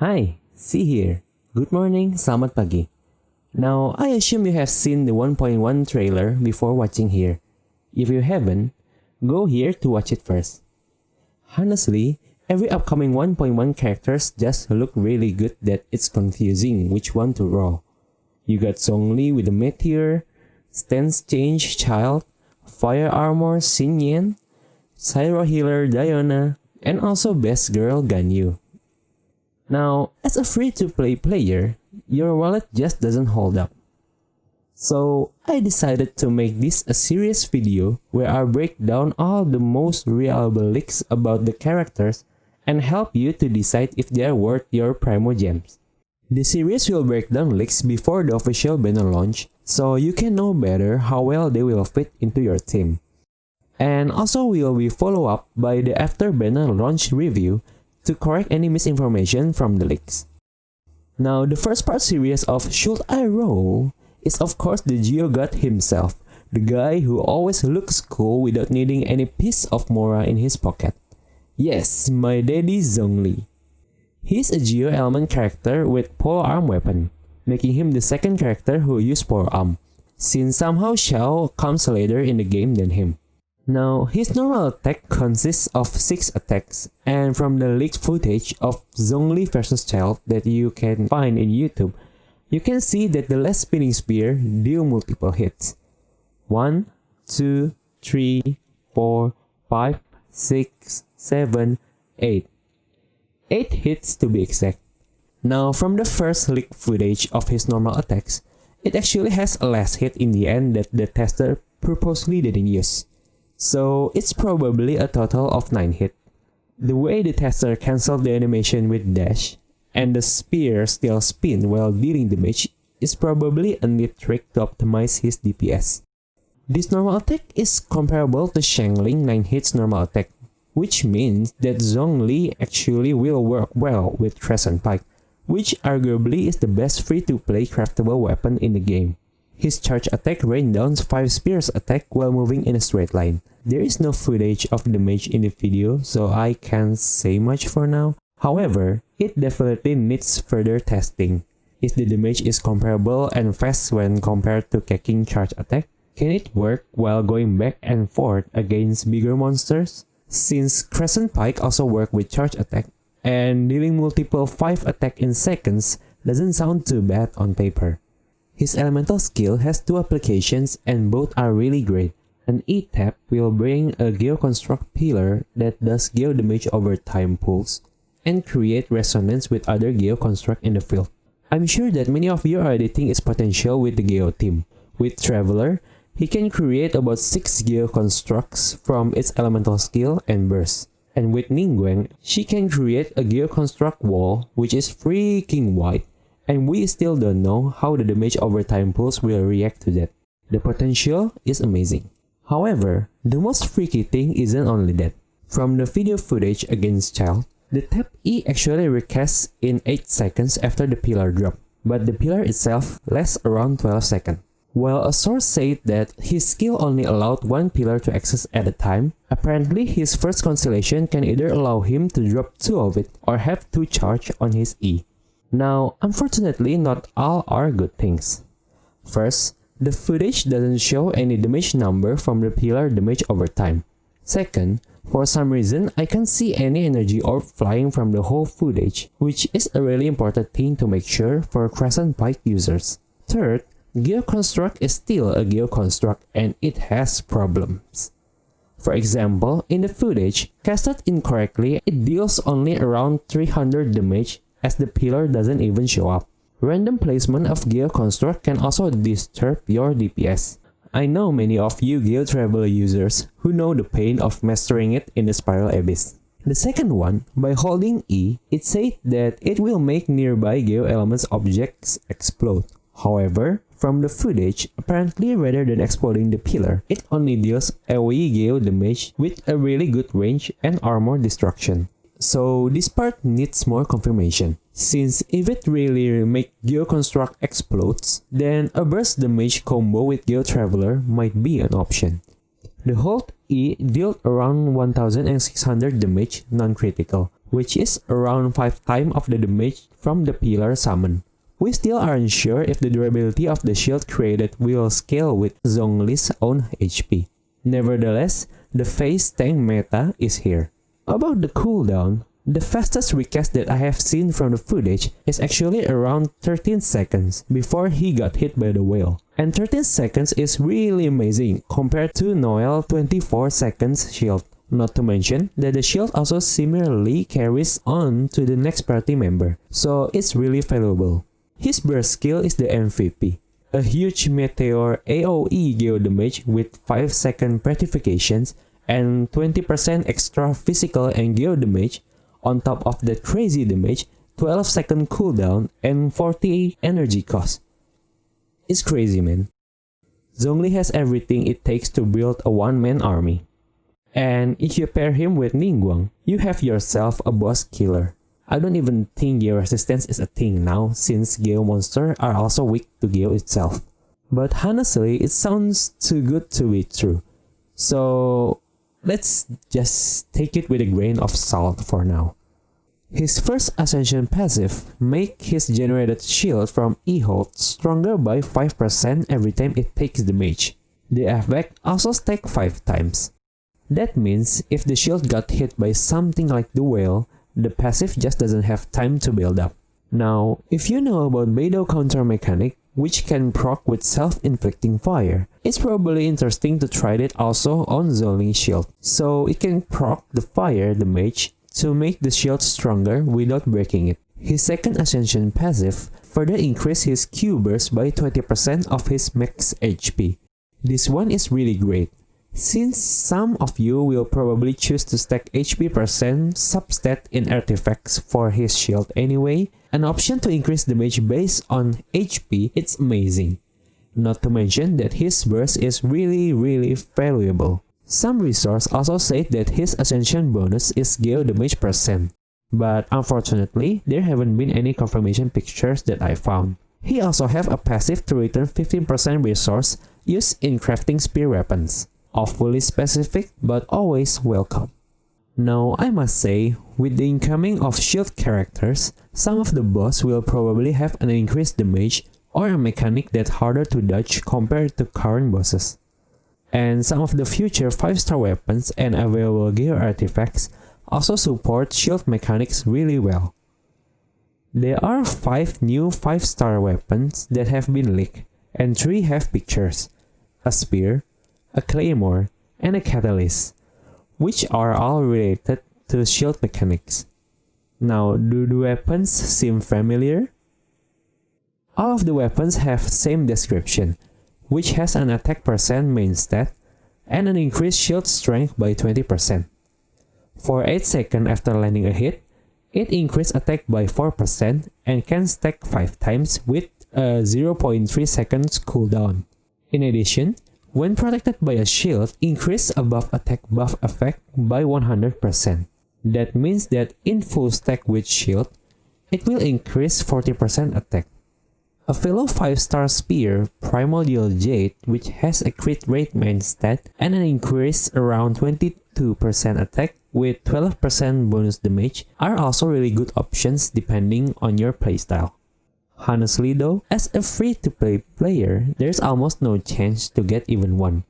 Hi, C here. Good morning, selamat pagi. Now, I assume you have seen the 1.1 trailer before watching here. If you haven't, go here to watch it first. Honestly, every upcoming 1.1 characters just look really good that it's confusing which one to roll. You got Zhong with the Meteor, Stance Change Child, Fire Armor Xin Yan, Cyro Healer Diona, and also Best Girl Ganyu. Now, as a free-to-play player, your wallet just doesn't hold up. So, I decided to make this a serious video where I break down all the most reliable leaks about the characters and help you to decide if they are worth your Primo Gems. The series will break down leaks before the official banner launch, so you can know better how well they will fit into your team. And also will be followed up by the after banner launch review to correct any misinformation from the leaks. Now, the first part series of Should I Roll is of course the Geogod himself, the guy who always looks cool without needing any piece of Mora in his pocket. Yes, my daddy Zhong. He's a Geo element character with polearm weapon, making him the second character who used polearm, since somehow Xiao comes later in the game than him. Now, his normal attack consists of 6 attacks, and from the leaked footage of Zhongli vs Child that you can find in YouTube, you can see that the last spinning spear deal multiple hits. 1, 2, 3, 4, 5, 6, 7, 8. 8 hits to be exact. Now, from the first leaked footage of his normal attacks, it actually has a last hit in the end that the tester purposely didn't use. So it's probably a total of 9 hits. The way the tester cancelled the animation with dash, and the spear still spin while dealing damage, is probably a neat trick to optimize his DPS. This normal attack is comparable to Shangling 9 hits normal attack, which means that Zhongli actually will work well with Crescent Pike, which arguably is the best free-to-play craftable weapon in the game. His charge attack rain downs 5 spears attack while moving in a straight line. There is no footage of the damage in the video, so I can't say much for now. However, it definitely needs further testing. If the damage is comparable and fast when compared to Keking charge attack, can it work while going back and forth against bigger monsters? Since Crescent Pike also work with charge attack, and dealing multiple 5 attack in seconds doesn't sound too bad on paper. His elemental skill has 2 applications and both are really great. An E-tap will bring a Geo Construct pillar that does Geo damage over time pulse and create resonance with other Geo Construct in the field. I'm sure that many of you are editing its potential with the Geo team. With Traveler, he can create about 6 Geo Constructs from its elemental skill and burst. And with Ningguang, she can create a Geo Construct wall which is freaking wide, and we still don't know how the damage over time pulse will react to that. The potential is amazing. However, the most freaky thing isn't only that. From the video footage against Child, the tap E actually recasts in 8 seconds after the pillar drop, but the pillar itself lasts around 12 seconds. While a source said that his skill only allowed 1 pillar to access at a time, apparently his first Constellation can either allow him to drop 2 of it or have 2 charge on his E. Now, unfortunately, not all are good things. First, the footage doesn't show any damage number from the pillar damage over time. Second, for some reason, I can't see any energy orb flying from the whole footage, which is a really important thing to make sure for Crescent Pike users. Third, Geo Construct is still a Geo Construct and it has problems. For example, in the footage, casted incorrectly, it deals only around 300 damage as the pillar doesn't even show up. Random placement of Geo Construct can also disturb your DPS. I know many of you Geo Traveler users who know the pain of mastering it in the Spiral Abyss. The second one, by holding E, it said that it will make nearby Geo Elements objects explode. However, from the footage, apparently rather than exploding the pillar, it only deals AoE Geo damage with a really good range and armor destruction. So this part needs more confirmation, since if it really make Geo Construct explodes, then a burst damage combo with Geo Traveler might be an option. The hold E dealt around 1600 damage non-critical, which is around 5 times of the damage from the pillar summon. We still aren't sure if the durability of the shield created will scale with Zhong's own HP. Nevertheless, the phase tank meta is here. About the cooldown, the fastest recast that I have seen from the footage is actually around 13 seconds before he got hit by the whale. And 13 seconds is really amazing compared to Noel's 24 seconds shield. Not to mention that the shield also similarly carries on to the next party member, so it's really valuable. His burst skill is the MVP. A huge meteor AoE geo damage with 5-second petrifications and 20% extra physical and geo damage on top of that crazy damage, 12-second cooldown and 40 energy cost. It's crazy, man. Zhongli has everything it takes to build a one-man army. And if you pair him with Ningguang, you have yourself a boss killer. I don't even think Geo resistance is a thing now, since Geo monsters are also weak to Geo itself. But honestly, it sounds too good to be true. So let's just take it with a grain of salt for now. His first Ascension passive makes his generated shield from E-Hold stronger by 5% every time it takes damage. The effect also stacks 5 times. That means if the shield got hit by something like the whale, the passive just doesn't have time to build up. Now, if you know about Beidou counter mechanic, which can proc with self-inflicting fire, it's probably interesting to try it also on Zhong's shield, so it can proc the fire damage to make the shield stronger without breaking it. His second Ascension passive further increases his Q burst by 20% of his max HP. This one is really great. Since some of you will probably choose to stack HP percent substat in artifacts for his shield anyway, an option to increase damage based on HP is amazing. Not to mention that his burst is really valuable. Some resources also say that his Ascension bonus is geo damage percent, but unfortunately there haven't been any confirmation pictures that I found. He also have a passive to return 15% resource used in crafting spear weapons. Awfully specific, but always welcome. Now, I must say, with the incoming of shield characters, some of the boss will probably have an increased damage or a mechanic that's harder to dodge compared to current bosses. And some of the future 5-star weapons and available gear artifacts also support shield mechanics really well. There are 5 new 5-star weapons that have been leaked, and 3 have pictures: a spear, a claymore, and a catalyst, which are all related to shield mechanics. Now, do the weapons seem familiar? All of the weapons have same description, which has an attack percent main stat and an increased shield strength by 20%. For 8 seconds after landing a hit, it increases attack by 4% and can stack 5 times with a 0.3 seconds cooldown. In addition, when protected by a shield, increase above attack buff effect by 100%. That means that in full stack with shield, it will increase 40% attack. A fellow 5-star spear, Primordial Jade, which has a crit rate main stat and an increase around 22% attack with 12% bonus damage, are also really good options depending on your playstyle. Honestly though, as a free-to-play player, there's almost no chance to get even one.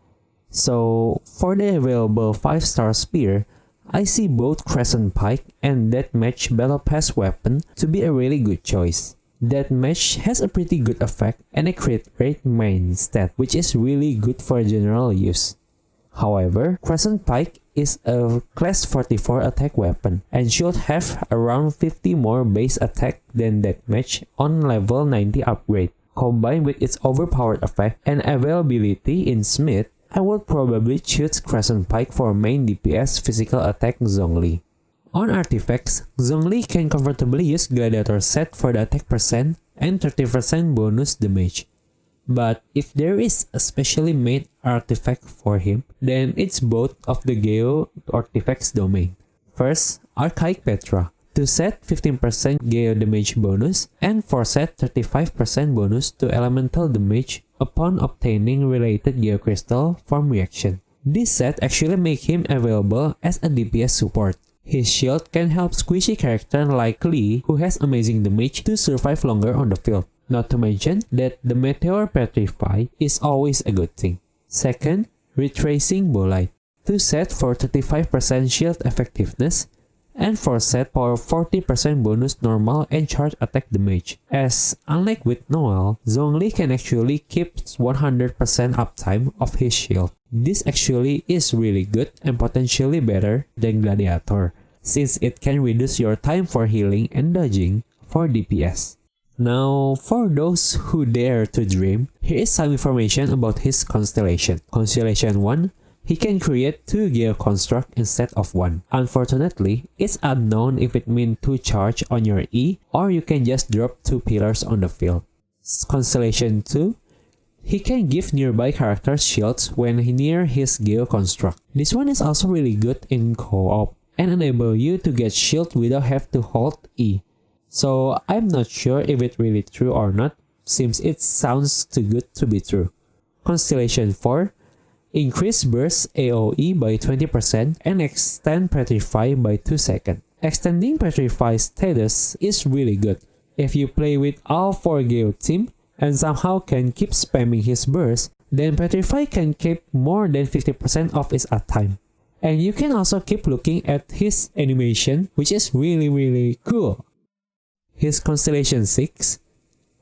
So, for the available 5-star spear, I see both Crescent Pike and Deathmatch Battle Pass weapon to be a really good choice. Deathmatch has a pretty good effect and a crit rate main stat, which is really good for general use. However, Crescent Pike is a class 44 attack weapon and should have around 50 more base attack than Deathmatch on level 90 upgrade. Combined with its overpowered effect and availability in Smith, I would probably choose Crescent Pike for main DPS physical attack Zhongli. On artifacts, Zhongli can comfortably use Gladiator set for the attack percent and 30% bonus damage. But if there is a specially made artifact for him, then it's both of the Geo artifacts domain. First, Archaic Petra, to set 15% Geo damage bonus and for set 35% bonus to elemental damage upon obtaining related Geo crystal from reaction. This set actually makes him available as a DPS support. His shield can help squishy characters like Lee, who has amazing damage, to survive longer on the field. Not to mention that the Meteor Petrify is always a good thing. Second, Retracing Bolide. 2 set for 35% shield effectiveness, and 4 set for 40% bonus normal and charge attack damage. As unlike with Noel, Zhong can actually keep 100% uptime of his shield. This actually is really good and potentially better than Gladiator, since it can reduce your time for healing and dodging for DPS. Now, for those who dare to dream, here is some information about his constellation. Constellation 1, he can create 2 Geo construct instead of 1. Unfortunately, it's unknown if it means 2 charge on your E or you can just drop 2 pillars on the field. Constellation 2, he can give nearby characters shields when near his Geo construct. This one is also really good in co-op and enable you to get shield without have to hold E. So I'm not sure if it's really true or not, since it sounds too good to be true. Constellation 4, increase burst AoE by 20% and extend Petrify by 2 seconds. Extending Petrify status is really good if you play with all 4 Geo team and somehow can keep spamming his burst, then Petrify can keep more than 50% of its uptime. And you can also keep looking at his animation, which is really cool. His Constellation 6,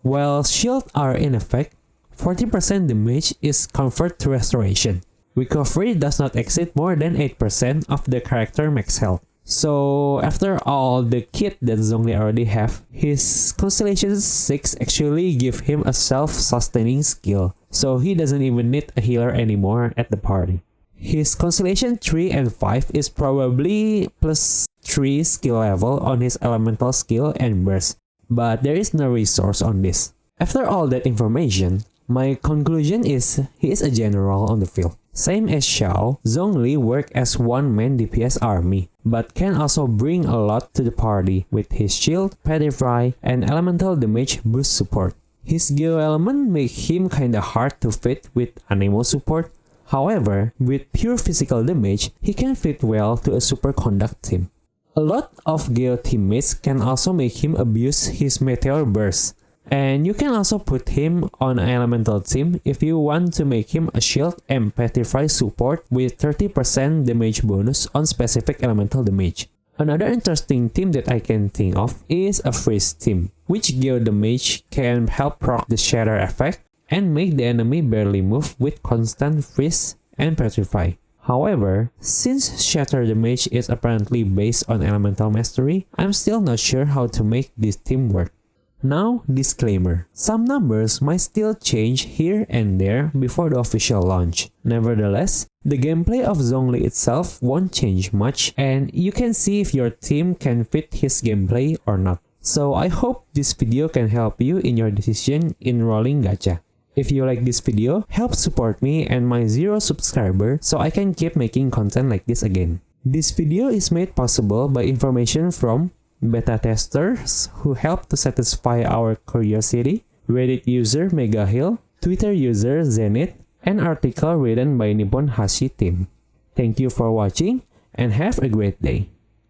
while shields are in effect, 40% damage is converted to restoration. Recovery does not exceed more than 8% of the character max health. So after all the kit that Zhong already have, his Constellation 6 actually give him a self-sustaining skill, so he doesn't even need a healer anymore at the party. His Constellation 3 and 5 is probably plus 3 skill level on his elemental skill and burst, but there is no resource on this. After all that information, my conclusion is he is a general on the field. Same as Xiao, Zhong work as one-man DPS army, but can also bring a lot to the party with his shield, Petrify, and elemental damage boost support. His Geo element make him kinda hard to fit with Anemo support. However, with pure physical damage, he can fit well to a superconduct team. A lot of Geo teammates can also make him abuse his Meteor Burst, and you can also put him on an elemental team if you want to make him a shield and Petrify support with 30% damage bonus on specific elemental damage. Another interesting team that I can think of is a freeze team, which Geo damage can help proc the shatter effect and make the enemy barely move with constant freeze and Petrify. However, since shatter damage is apparently based on elemental mastery, I'm still not sure how to make this team work. Now, disclaimer, some numbers might still change here and there before the official launch. Nevertheless, the gameplay of Zhong itself won't change much, and you can see if your team can fit his gameplay or not. So I hope this video can help you in your decision in rolling gacha. If you like this video, help support me and my 0 subscriber so I can keep making content like this again. This video is made possible by information from beta testers who helped to satisfy our curiosity, Reddit user Megahill, Twitter user Zenith, and article written by Nippon Hashi team. Thank you for watching and have a great day.